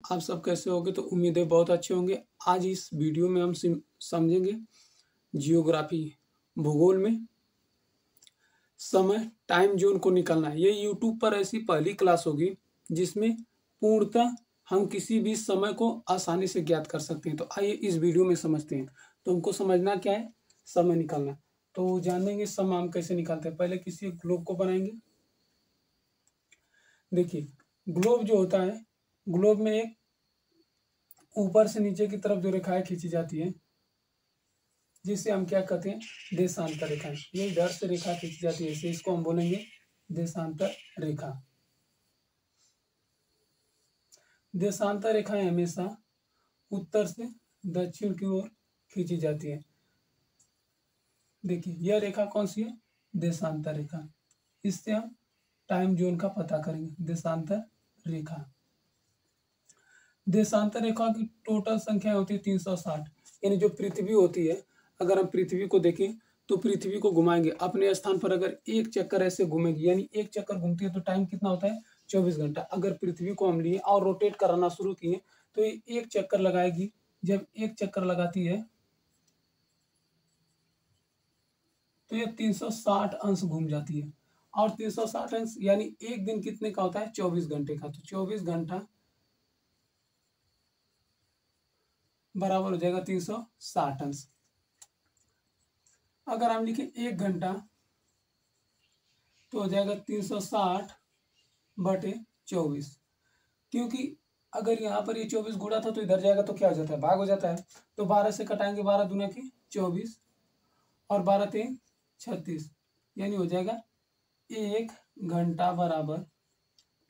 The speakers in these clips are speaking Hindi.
आप सब कैसे होंगे? तो उम्मीद है बहुत अच्छे होंगे। आज इस वीडियो में हम समझेंगे जियोग्राफी, भूगोल में समय टाइम जोन को निकालना है। ये यूट्यूब पर ऐसी पहली क्लास होगी जिसमें पूर्णतः हम किसी भी समय को आसानी से ज्ञात कर सकते हैं। तो आइए इस वीडियो में समझते हैं। तो हमको समझना क्या है? समय निकालना। तो जानेंगे समय हम कैसे निकालते हैं। पहले किसी ग्लोब को बनाएंगे। देखिए, ग्लोब जो होता है, ग्लोब में एक ऊपर से नीचे की तरफ जो रेखाएं खींची जाती है, जिसे हम क्या कहते हैं? देशांतर रेखा। ये इधर से रेखा खींची जाती है, इसे इसको हम बोलेंगे देशांतर रेखा। देशांतर रेखाएं हमेशा उत्तर से दक्षिण की ओर खींची जाती है। देखिए, यह रेखा कौन सी है? देशांतर रेखा। इससे हम टाइम जोन का पता करेंगे। देशांतर रेखा, देशांतर रेखा की टोटल संख्या होती है 360। यानी जो पृथ्वी होती है, अगर हम पृथ्वी को देखें तो पृथ्वी को घुमाएंगे अपने स्थान पर, अगर एक चक्कर ऐसे घूमेगी, यानी एक चक्कर घूमती है तो टाइम कितना होता है? 24 घंटा। अगर पृथ्वी को हम लिए और रोटेट कराना शुरू किए तो ये एक चक्कर लगाएगी। जब एक चक्कर लगाती है तो ये 360 अंश घूम जाती है। और 360 अंश यानी एक दिन कितने का होता है? 24 घंटे का। तो 24 घंटा बराबर हो जाएगा 360 अंश। अगर हम लिखें 1 घंटा तो हो जाएगा 360/24। क्योंकि अगर यहाँ पर ये 24 गुणा था तो इधर जाएगा तो क्या हो जाता है? भाग हो जाता है। तो 12 से कटाएंगे, 12 दूना की 24 और 12 3 36, यानी हो जाएगा 1 घंटा बराबर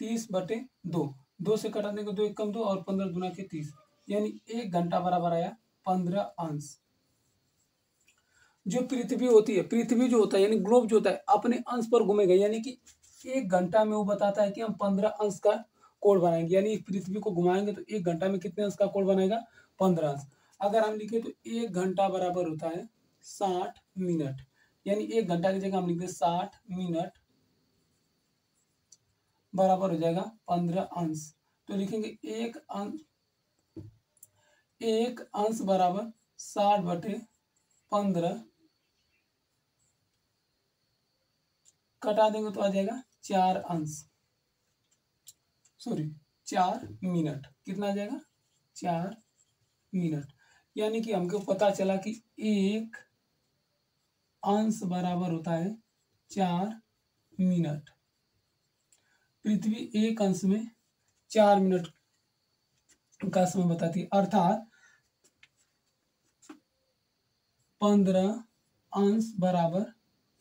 30/2। 2 से कटा देंगे 2 1 कम 2 और 15 दूना के 30, यानी 1 घंटा बराबर आया 15 अंश। जो पृथ्वी होती है, पृथ्वी जो होता है यानी ग्लोब जो होता है अपने अंश पर घूमेगा, यानी कि 1 घंटा में वो बताता है कि हम 15 अंश का कोण बनाएंगे। यानी पृथ्वी को घुमाएंगे तो 1 घंटा में कितने अंश का कोण बनेगा? 15 अंश। अगर हम लिखे तो 1 घंटा बराबर होता है 60 मिनट। यानी 1 घंटा की जगह हम लिखते 60 मिनट बराबर हो जाएगा 15 अंश। तो लिखेंगे एक अंश बराबर 60/15, कटा देंगे तो आ जाएगा 4 अंश, सॉरी 4 मिनट। कितना आ जाएगा? 4 मिनट। यानी कि हमको पता चला कि एक अंश बराबर होता है 4 मिनट। पृथ्वी एक अंश में 4 मिनट का समय बताती है, अर्थात 15 अंश बराबर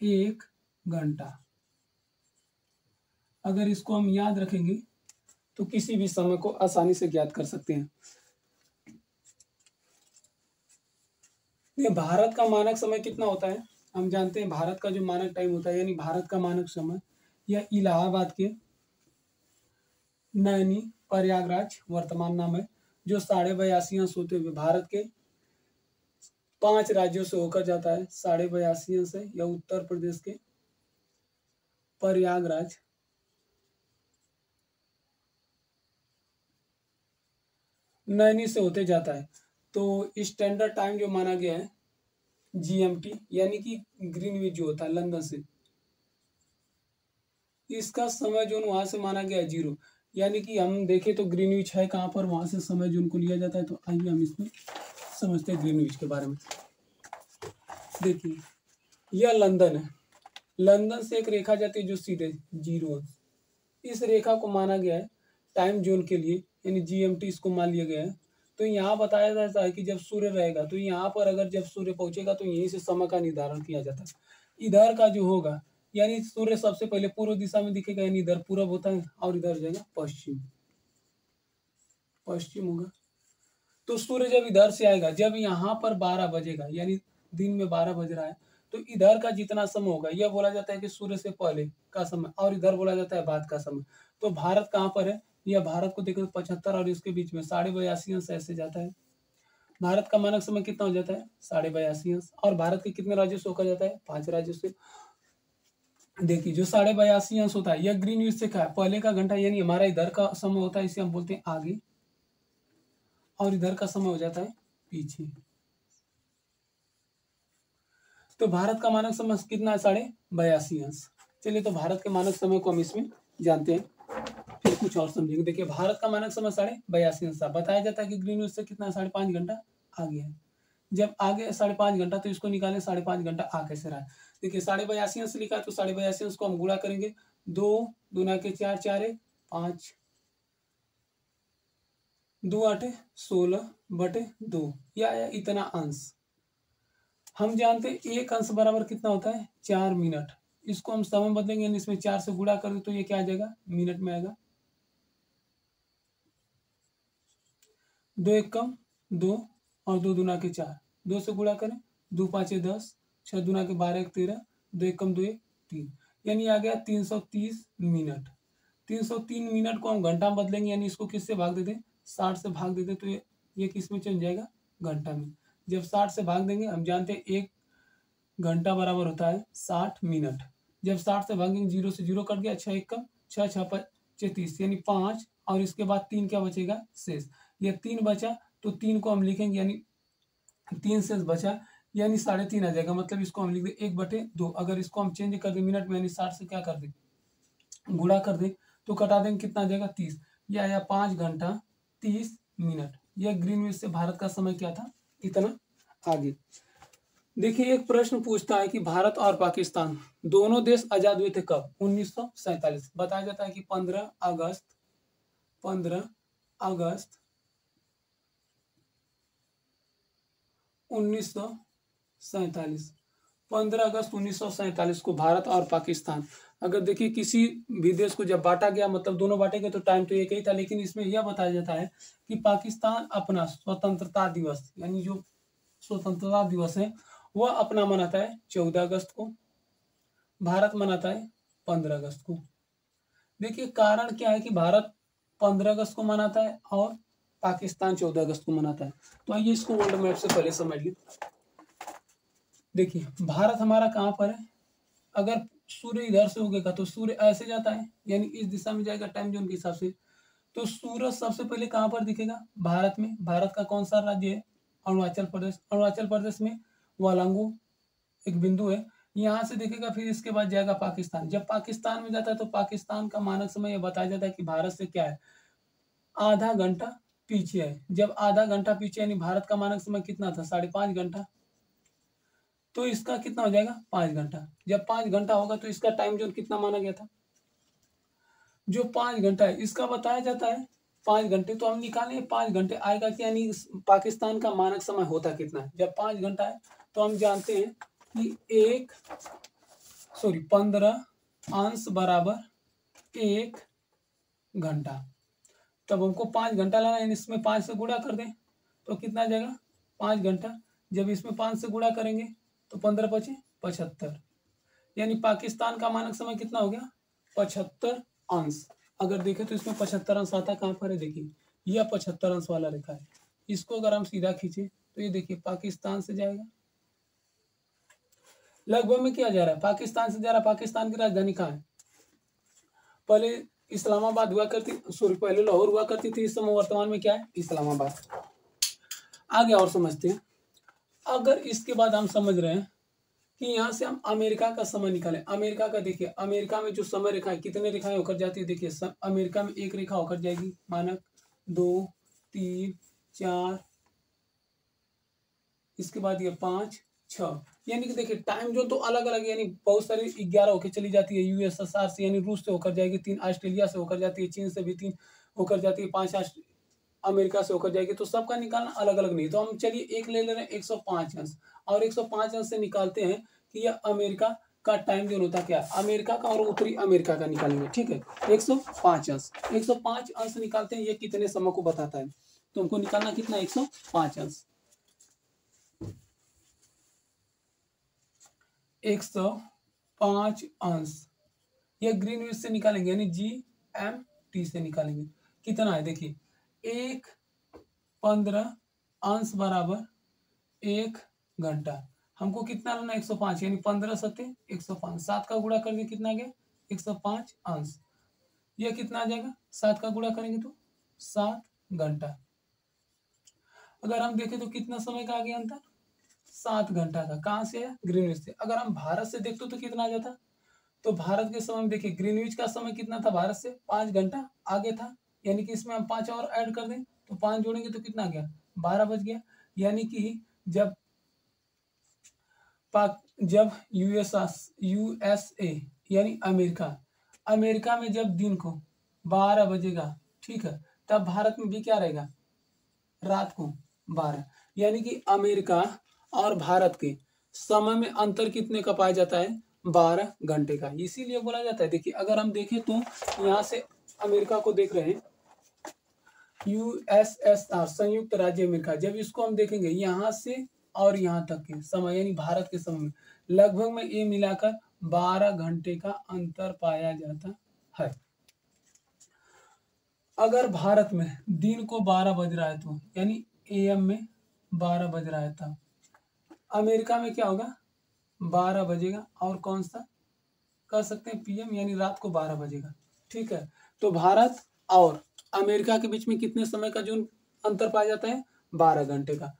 1 घंटा। अगर इसको हम याद रखेंगे तो किसी भी समय को आसानी से ज्ञात कर सकते हैं। ये भारत का मानक समय कितना होता है? हम जानते हैं भारत का जो मानक टाइम होता है, यानी भारत का मानक समय, यह इलाहाबाद के नैनी प्रयागराज वर्तमान नाम है, जो 82.5 अंश होते हुए भारत के 5 राज्यों से होकर जाता है। 82.5 अंश है यह उत्तर प्रदेश के प्रयागराज नैनी से होते जाता है। तो स्टैंडर्ड टाइम जो माना गया है जीएमटी, यानी कि ग्रीनविच जो होता है लंदन से, इसका समय जोन वहां से माना गया है 0। यानी कि हम देखें तो ग्रीनविच है कहाँ पर, वहां से समय जोन को लिया जाता है। तो आइए हम इसमें समझते हैं ग्रीनविच के बारे में। देखिए, यह लंदन है। लंदन से एक रेखा जाती है जो सीधे 0। इस रेखा को माना गया है टाइम जोन के लिए, यानी जीएमटी इसको मान लिया गया है। तो यहाँ बताया जाता है कि जब सूर्य रहेगा तो यहाँ पर अगर जब सूर्य पहुंचेगा तो यहीं से समय का निर्धारण किया जाता है। इधर का जो होगा, यानी सूर्य सबसे पहले पूर्व दिशा में दिखेगा, यानी इधर पूरब होता है, और इधर जाएगा पश्चिम, पश्चिम होगा। तो सूर्य जब इधर से आएगा, जब यहाँ पर 12 बजेगा, यानी दिन में 12 बज रहा है, तो इधर का जितना समय होगा यह बोला जाता है कि सूर्य से पहले का समय, और इधर बोला जाता है बाद का समय। तो भारत कहाँ पर है? यह भारत को देखो 75 और इसके बीच में 82.5 अंश ऐसे जाता है। भारत का मानक समय कितना हो जाता है? 82.5 अंश। और भारत के कितने राज्यों से होकर जाता है? 5 राज्यों से। देखिए, जो 82.5 अंश होता है यह ग्रीनविच से का पहले का घंटा, यानी हमारा इधर का समय होता है, इसे हम बोलते हैं आगे। और इधर का समय हो जाता है पीछे। तो भारत का मानक समय कितना है? 82.5 अंश। चलिए तो भारत के मानक समय को हम इसमें जानते हैं, फिर कुछ और समझेंगे। देखिए भारत का मानक समय 82.5 अंश था। बताया जाता है कि ग्रीनविच से कितना 5.5 घंटा आगे है। जब आगे 5.5 घंटा तो इसको निकालें 5.5 घंटा आ कैसे रहा है। देखिए 82.5 अंश लिखा है तो 82.5 अंश को हम गुणा करेंगे। 2 दूना के 4, 4 है 5, 2 8 16/2, या इतना अंश। हम जानते हैं एक अंश बराबर कितना होता है? 4 मिनट। इसको हम समय बदलेंगे यानी इसमें 4 से गुणा करें तो ये क्या आ जाएगा? मिनट में आएगा। 2 एक कम 2 और 2 दूना के 4, 2 से गुणा करें 2 5 10, 6 दूना के 12 1 13, 2 एक कम 2 1 3, यानी आ गया 330 मिनट। 303 मिनट को हम घंटा में बदलेंगे यानी इसको किससे भाग देते? 60 से भाग देते तो ये किस में चल जाएगा? घंटा में। जब 60 से भाग देंगे, हम जानते हैं एक घंटा बराबर होता है 60 मिनट। जब 60 से भागेंगे 0 से 0 कट गया, 6 एक कम 6 6 5 30 यानी 5, और इसके बाद 3 क्या बचेगा? शेष। ये 3 बचा तो 3 को हम लिखेंगे यानी 3 शेष बचा यानी 3.5 आ जाएगा। मतलब इसको हम लिख दे 1/2। अगर इसको हम चेंज कर दे मिनट में यानी 60 से क्या कर दे? गुणा कर दे तो कटा देंगे, कितना आ जाएगा? 30। यह आया 5 घंटा 30 मिनट। यह ग्रीनविच से भारत का समय क्या था? इतना आगे। देखिए एक प्रश्न पूछता है कि भारत और पाकिस्तान दोनों देश आजाद हुए थे कब? 1947। बताया जाता है कि 15 अगस्त 1947। 15 अगस्त 1947 को भारत और पाकिस्तान, अगर देखिए किसी भी देश को जब बांटा गया, मतलब दोनों बांटे गए तो टाइम तो एक ही था, लेकिन इसमें यह बताया जाता है कि पाकिस्तान अपना स्वतंत्रता दिवस यानी जो स्वतंत्रता दिवस है वह अपना मनाता है 14 अगस्त को, भारत मनाता है 15 अगस्त को। देखिए कारण क्या है कि भारत 15 अगस्त को मनाता है और पाकिस्तान 14 अगस्त को मनाता है। तो आइए इसको वर्ल्ड मैप से पहले समझ लीजिए। देखिए भारत हमारा कहाँ पर है? अगर सूर्य इधर से उगेगा तो सूर्य ऐसे जाता है यानी इस दिशा में जाएगा टाइम जोन के हिसाब से। तो सूरज सबसे पहले कहाँ पर दिखेगा? भारत में। भारत का कौन सा राज्य है? अरुणाचल प्रदेश। अरुणाचल प्रदेश में वालांगू एक बिंदु है, यहाँ से दिखेगा, फिर इसके बाद जाएगा पाकिस्तान। जब पाकिस्तान में जाता है तो पाकिस्तान का मानक समय यह बताया जाता है कि भारत से क्या है? आधा घंटा पीछे है। जब आधा घंटा पीछे यानी भारत का मानक समय कितना था? 5.5 घंटा। तो इसका कितना हो जाएगा? 5 घंटा। जब 5 घंटा होगा तो इसका टाइम जोन कितना माना गया था? जो 5 घंटा है इसका बताया जाता है 5 घंटे। तो हम निकालें 5 घंटे आएगा कि यानी पाकिस्तान का मानक समय होता कितना है? जब 5 घंटा है तो हम जानते हैं कि 15 अंश बराबर 1 घंटा। तब हमको 5 घंटा लाना है, इसमें 5 से गुणा कर दें तो कितना आ जाएगा? 5 घंटा। जब इसमें 5 से गुणा करेंगे तो 15 पचे 75, यानी पाकिस्तान का मानक समय कितना हो गया? 75 अंश। अगर देखें तो इसमें 75 अंश आता कहाँ पर है? देखिए यह 75 अंश वाला रेखा है। इसको अगर हम सीधा खींचे तो ये देखिए पाकिस्तान से जाएगा। लगभग में क्या जा रहा है? पाकिस्तान से जा रहा है। पाकिस्तान की राजधानी कहाँ है? पहले इस्लामाबाद हुआ करती, पहले लाहौर हुआ करती थी, इस समय वर्तमान में क्या है? इस्लामाबाद। आगे और समझते हैं। अगर इसके बाद हम समझ रहे हैं कि यहाँ से हम अमेरिका का समय निकालें। अमेरिका का देखिए, अमेरिका में जो समय रेखा है कितने रेखाएं होकर जाती है? देखिए अमेरिका में एक रेखा होकर जाएगी मानक, 2 3 4, इसके बाद ये 5 6, यानी कि देखिए टाइम जोन तो अलग अलग, यानी बहुत सारी 11 होकर चली जाती है यूएसएसआर से, यानी रूस से होकर जाएगी, 3 ऑस्ट्रेलिया से होकर जाती है, चीन से भी 3 होकर जाती है, 5 अमेरिका से होकर जाएगी। तो सबका निकालना अलग अलग नहीं। तो हम चलिए एक ले ले रहे हैं 105 अंश, और 105 अंश से निकालते हैं कि यह अमेरिका का टाइम जोन होता क्या? अमेरिका का और उत्तरी अमेरिका का निकालेंगे। ठीक है, 105 अंश। 105 अंश निकालते हैं, ये कितने समय को बताता है? तो हमको निकालना कितना? 105 अंश। 105 अंश यह ग्रीनविच से निकालेंगे यानी GMT से निकालेंगे। कितना है? देखिए 15 अंश बराबर 1 घंटा। हमको कितना लेना? 105, यानी 15 सत्ते 105। 7 का गुणा करके कितना गया? 105 अंश। यह कितना आ जाएगा? 7 का गुणा करेंगे तो 7 घंटा। अगर हम देखें तो कितना समय का आ गया अंतर, 7 घंटा का। कहाँ से है, ग्रीनविच से। अगर हम भारत से देखते तो कितना आ जाता, तो भारत के समय में देखिए ग्रीनविच का समय कितना था, भारत से 5 घंटा आगे था, यानी कि इसमें हम 5 और ऐड कर दें तो 5 जोड़ेंगे तो कितना आ गया, 12 बज गया। यानी कि जब जब यूएसए यानी अमेरिका में जब दिन को 12 बजेगा, ठीक है, तब भारत में भी क्या रहेगा, रात को 12। यानी कि अमेरिका और भारत के समय में अंतर कितने का पाया जाता है, 12 घंटे का। इसीलिए बोला जाता है, देखिए अगर हम देखें तो यहाँ से अमेरिका को देख रहे हैं, यूएसएसआर संयुक्त राज्य अमेरिका, जब इसको हम देखेंगे यहाँ से और यहाँ तक के समय यानी भारत के समय में लगभग में ये मिलाकर 12 घंटे का अंतर पाया जाता है। अगर भारत में दिन को 12 बज रहा है तो यानी एएम में 12 बज रहा है, तब अमेरिका में क्या होगा, 12 बजेगा, और कौन सा कर सकते हैं, पीएम, यानी रात को 12 बजेगा, ठीक है। तो भारत और अमेरिका के बीच में कितने समय का जो अंतर पाया जाता है, 12 घंटे का।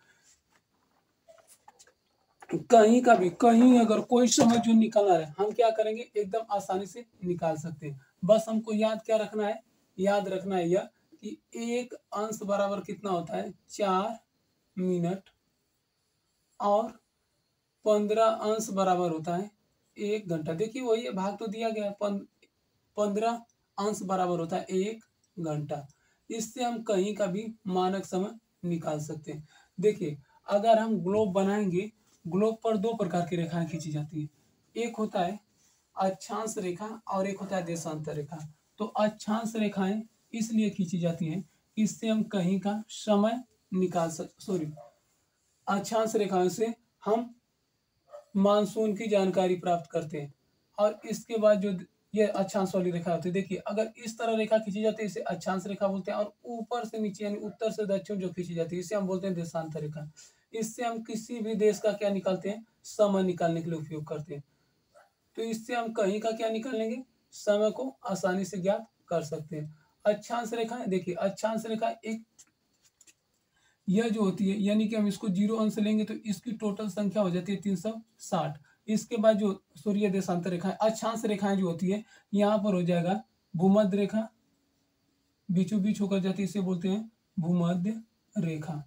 कहीं अगर कोई समय जो निकालना है, हम क्या करेंगे, एकदम आसानी से निकाल सकते हैं। बस हमको याद क्या रखना है, याद रखना है यह कि एक अंश बराबर कितना होता है, 4 मिनट, और 15 अंश बराबर होता है 1 घंटा। देखिए वही है, भाग तो दिया गया, 15 अंश बराबर होता है 1 घंटा। इससे हम कहीं का भी मानक समय निकाल सकते हैं। देखिए अगर हम ग्लोब बनाएंगे, ग्लोब पर 2 प्रकार की रेखाएं खींची जाती है, एक होता है अक्षांश रेखा और एक होता है देशांतर रेखा। तो अक्षांश रेखाएं इसलिए खींची जाती हैं, इससे हम कहीं का समय निकाल अक्षांश रेखाओं से हम मानसून की जानकारी प्राप्त करते हैं। और इसके बाद जो ये अक्षांश वाली रेखा होती है, देखिए अगर इस तरह रेखा खींची जाती है इसे अक्षांश रेखा बोलते हैं, और ऊपर से नीचे यानी उत्तर से दक्षिण जो खींची जाती है इसे हम बोलते हैं देशांतर रेखा। इससे हम किसी भी देश का क्या निकालते हैं, समय निकालने के लिए उपयोग करते हैं। तो इससे हम कहीं का क्या निकाल लेंगे, समय को आसानी से ज्ञात कर सकते हैं। अक्षांश रेखा, देखिए अक्षांश रेखा एक यह जो होती है, यानी कि हम इसको 0 अंश लेंगे तो इसकी टोटल संख्या हो जाती है 360। इसके बाद जो सूर्य देशांतर रेखा, अक्षांश रेखाएं जो होती है, यहाँ पर हो जाएगा भूमध्य रेखा, बीचों बीच होकर जाती है, इसे बोलते हैं भूमध्य रेखा।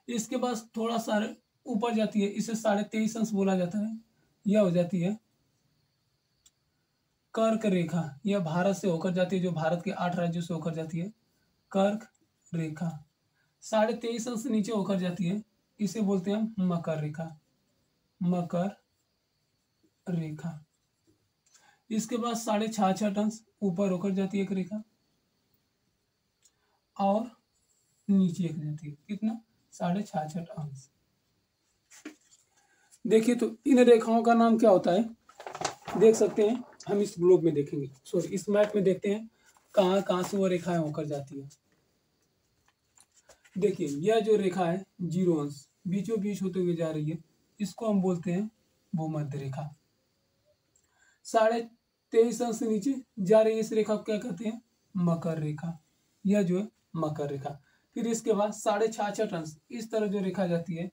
इसके बाद थोड़ा सा ऊपर जाती है, इसे 23.5 अंश बोला जाता है, यह हो जाती है कर्क रेखा। यह भारत से होकर जाती है, जो भारत के 8 राज्यों से होकर जाती है, कर्क रेखा। 23.5 अंश नीचे होकर जाती है, इसे बोलते हैं हम मकर रेखा, मकर रेखा। इसके बाद 66.5 अंश ऊपर होकर जाती है एक रेखा, और नीचे एक जाती है, कितना, 66.5 अंश। देखिए तो इन रेखाओं का नाम क्या होता है, देख सकते हैं, हम इस ग्लोब में देखेंगे, सॉरी इस मैप में देखते हैं कहाँ कहाँ से वो रेखाएं होकर जाती है। देखिए यह जो रेखा है 0 अंश बीचों बीच होते हुए जा रही है, इसको हम बोलते हैं भूमध्य रेखा। 23.5 अंश नीचे जा रही है इस रेखा को क्या कहते हैं, मकर रेखा। यह जो है मकर रेखा। फिर इसके बाद 66.5 अंश इस तरह जो रेखा जाती है